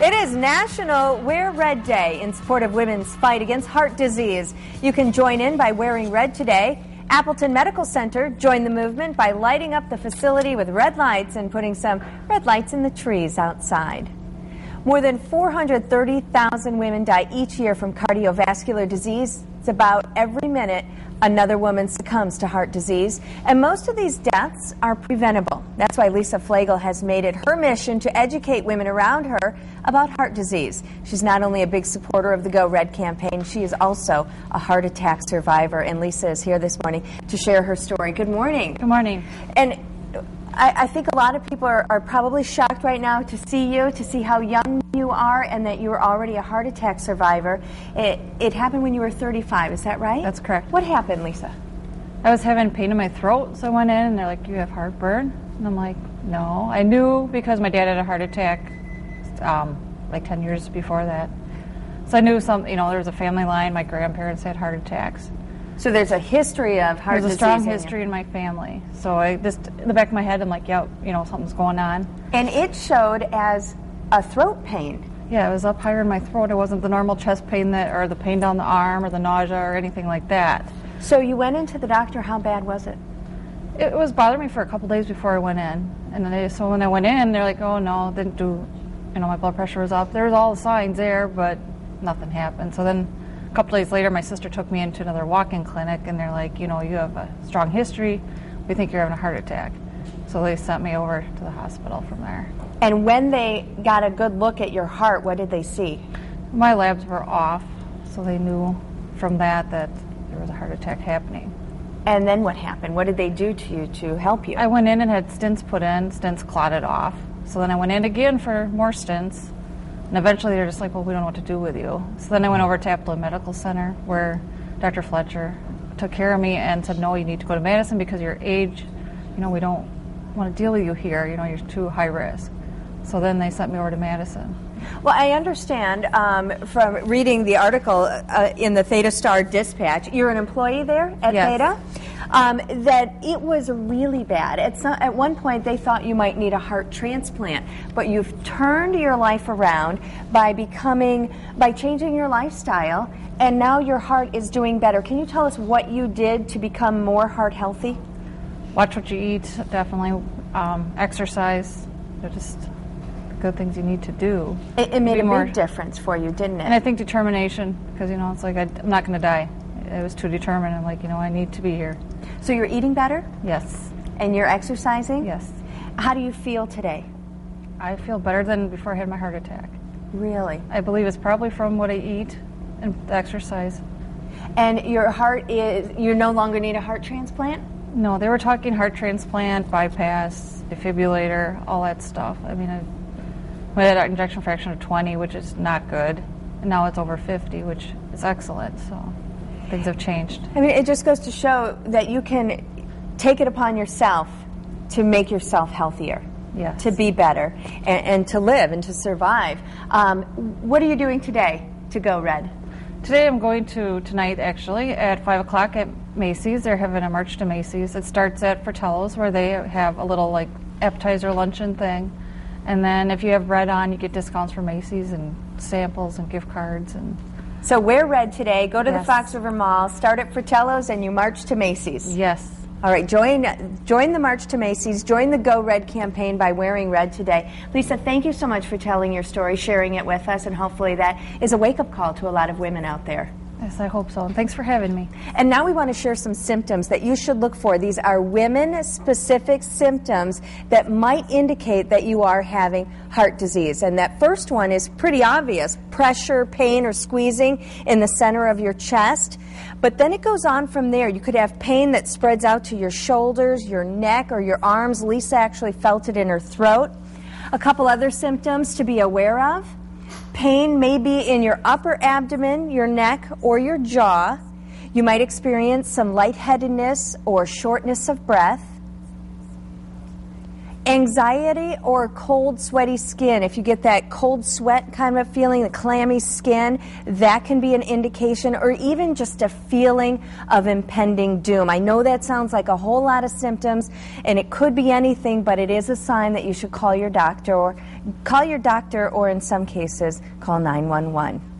It is National Wear Red Day in support of women's fight against heart disease. You can join in by wearing red today. Appleton Medical Center joined the movement by lighting up the facility with red lights and putting some red lights in the trees outside. More than 430,000 women die each year from cardiovascular disease. It's about every minute another woman succumbs to heart disease, and most of these deaths are preventable. That's why Lisa Flagel has made it her mission to educate women around her about heart disease. She's not only a big supporter of the Go Red campaign, she is also a heart attack survivor, and Lisa is here this morning to share her story. Good morning. Good morning. And I think a lot of people are probably shocked right now to see you, to see how young you are, and that you're already a heart attack survivor. It happened when you were 35, is that right? That's correct. What happened, Lisa? I was having pain in my throat, so I went in and they're like, "Do you have heartburn?" And I'm like, "No." I knew because my dad had a heart attack like 10 years before that. So I knew there was a family line. My grandparents had heart attacks. So there's a history of heart disease. There's a strong history in my family. So I just, in the back of my head, I'm like, yeah, something's going on. And it showed as a throat pain. Yeah, it was up higher in my throat. It wasn't the normal chest pain or the pain down the arm or the nausea or anything like that. So you went into the doctor. How bad was it? It was bothering me for a couple days before I went in. And then so when I went in, they're like, "Oh no, didn't do, my blood pressure was up." There was all the signs there, but nothing happened. So then a couple days later, my sister took me into another walk-in clinic, and they're like, "You have a strong history. We think you're having a heart attack." So they sent me over to the hospital from there. And when they got a good look at your heart, what did they see? My labs were off, so they knew from that there was a heart attack happening. And then what happened? What did they do to you to help you? I went in and had stents put in. Stents clotted off. So then I went in again for more stents. And eventually they're just like, "Well, we don't know what to do with you." So then I went over to Appleton Medical Center where Dr. Fletcher took care of me and said, "No, you need to go to Madison because of your age. We don't want to deal with you here. You're too high risk." So then they sent me over to Madison. Well, I understand from reading the article in the Theta Star Dispatch, you're an employee there at Yes. Theta, that it was really bad. At one point, they thought you might need a heart transplant, but you've turned your life around by changing your lifestyle, and now your heart is doing better. Can you tell us what you did to become more heart healthy? Watch what you eat, definitely. Exercise. They're just good things you need to do. It made a big difference for you, didn't it? And I think determination, because, it's like I'm not going to die. I was too determined. I'm like, I need to be here. So you're eating better? Yes. And you're exercising? Yes. How do you feel today? I feel better than before I had my heart attack. Really? I believe it's probably from what I eat and the exercise. And your heart you no longer need a heart transplant? No, they were talking heart transplant, bypass, defibrillator, all that stuff. I had an injection fraction of 20, which is not good. And now it's over 50, which is excellent. So things have changed. It just goes to show that you can take it upon yourself to make yourself healthier. Yes. To be better and to live and to survive. What are you doing today to Go Red? Today I'm going tonight actually at 5 o'clock at Macy's. They're having a march to Macy's. It starts at Fratello's where they have a little appetizer luncheon thing. And then if you have red on, you get discounts for Macy's and samples and gift cards. So wear red today. Go to Yes. the Fox River Mall. Start at Fratello's and you march to Macy's. Yes. All right, join the march to Macy's. Join the Go Red campaign by wearing red today. Lisa, thank you so much for telling your story, sharing it with us, and hopefully that is a wake-up call to a lot of women out there. Yes, I hope so. And thanks for having me. And now we want to share some symptoms that you should look for. These are women-specific symptoms that might indicate that you are having heart disease. And that first one is pretty obvious: pressure, pain, or squeezing in the center of your chest. But then it goes on from there. You could have pain that spreads out to your shoulders, your neck, or your arms. Lisa actually felt it in her throat. A couple other symptoms to be aware of. Pain may be in your upper abdomen, your neck, or your jaw. You might experience some lightheadedness or shortness of breath. Anxiety or cold, sweaty skin. If you get that cold sweat kind of feeling, the clammy skin, that can be an indication, or even just a feeling of impending doom. I know that sounds like a whole lot of symptoms, and it could be anything, but it is a sign that you should call your doctor, or in some cases, call 911.